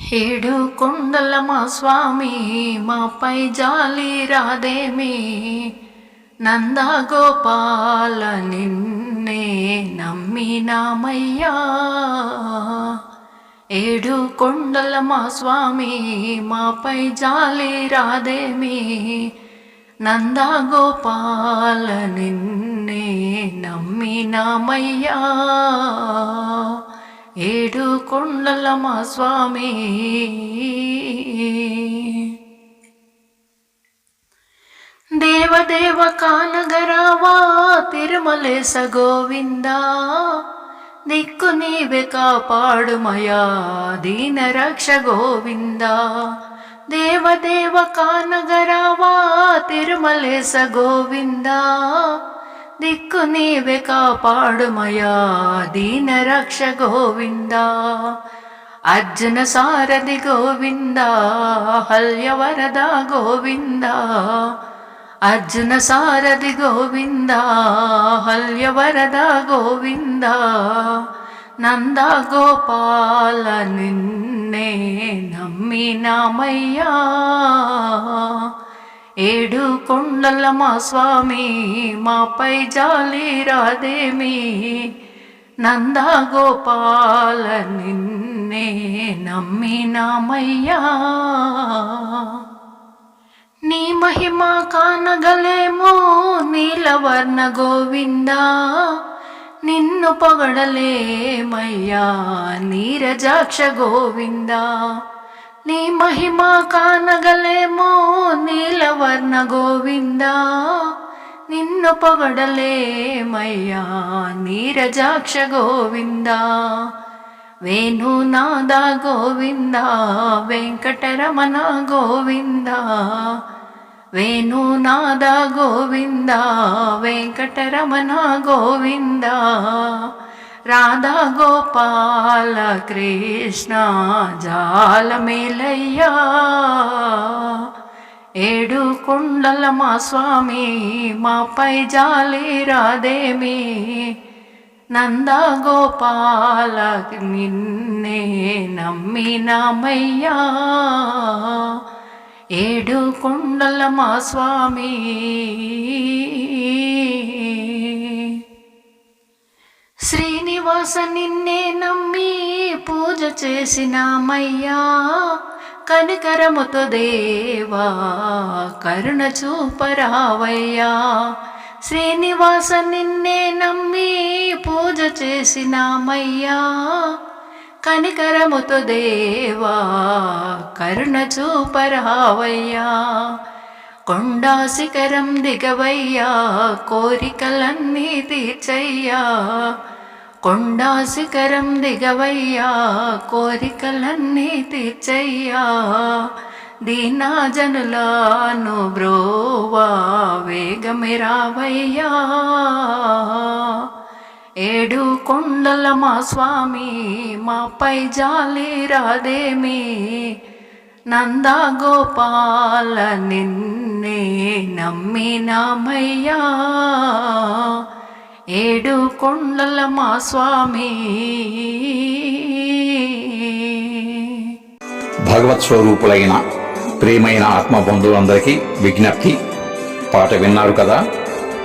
ఏడు కొండల మా స్వామి మాపై జాలి రాదేమి, నందగోపాల నిన్నే నమ్మినామయ్యా. ఏడు కొండల మా స్వామి మాపై జాలి రాదేమి, నందగోపాల నిన్నే నమ్మినామయ్యా. ఏడు కొండల మా స్వామి. దేవదేవ కానగరావా తిరుమలేశ గోవిందా, దిక్కు నీవే కాపాడుమయా దీన రక్ష గోవిందా. దేవదేవ కానగరావా తిరుమలేశ గోవిందా, దిక్కు నీవే కాపాడుమయా దీన రక్ష గోవిందా. అర్జున సారథి గోవిందా, హల్యవరద గోవిందా. అర్జున సారథి గోవిందా, హల్యవరద గోవిందా. నంద గోపాల నిన్నే నమ్మినామయ్యా. ఏడు కొండల మా స్వామి మాపై జాలి రాదేమి, నంద గోపాల నిన్నే నమ్మినామయ్యా. నీ మహిమ కానగలేమో నీలవర్ణ గోవిందా, నిన్ను పొగడలేమయ్యా నీరజాక్ష గోవిందా. నీ మహిమ కానగలేమో నీలవర్ణ గోవిందా, నిన్ను పొగడలేమయ్యా నీరజాక్ష గోవిందా. వేణునాద గోవిందా, వెంకటరమణ గోవిందా. వేణునాద గోవిందా, వెంకటరమణ గోవిందా. రాధా గోపాల కృష్ణ జాలమేలయ్యా. ఏడు కొండల మా స్వామి మాపై జాలి రాదేమి, నంద గోపాల నిన్నే నమ్మినామయ్యా. ఏడు కొండల మా స్వామి. శ్రీనివాస నిన్నే నమ్మి పూజ చేసినామయ్యా, కనికరముతో దేవా కరుణ చూపరావయ్యా. శ్రీనివాస నిన్నే నమ్మి పూజ చేసినామయ్యా, కనికరముతో దేవా కరుణ చూపరావయ్యా. కొండా శిఖరం దిగవయ్యా కోరికలన్నీ తీర్చయ్యా. కొండా శిఖరం దిగవయ్యా కోరికలన్నీ తీర్చయ్యా. దీనాజనులను బ్రోవా వేగమే రావయ్యా. ఏడు కొండల మా స్వామి మాపై జాలి రాదేమి, నంద గోపాల నిన్నే నమ్మినామయ్యా. ఏడు కొండల మా స్వామి. భగవత్ స్వరూపులైన ప్రియమైన ఆత్మబంధువులందరికీ విజ్ఞప్తి. పాట విన్నారు కదా,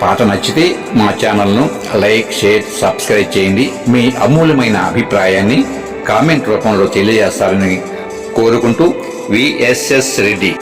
పాట నచ్చితే మా ఛానల్ను లైక్, షేర్, సబ్స్క్రైబ్ చేయండి. మీ అమూల్యమైన అభిప్రాయాన్ని కామెంట్ రూపంలో తెలియజేస్తారని కోరుకుంటూ విఎస్ఎస్ రెడ్డి.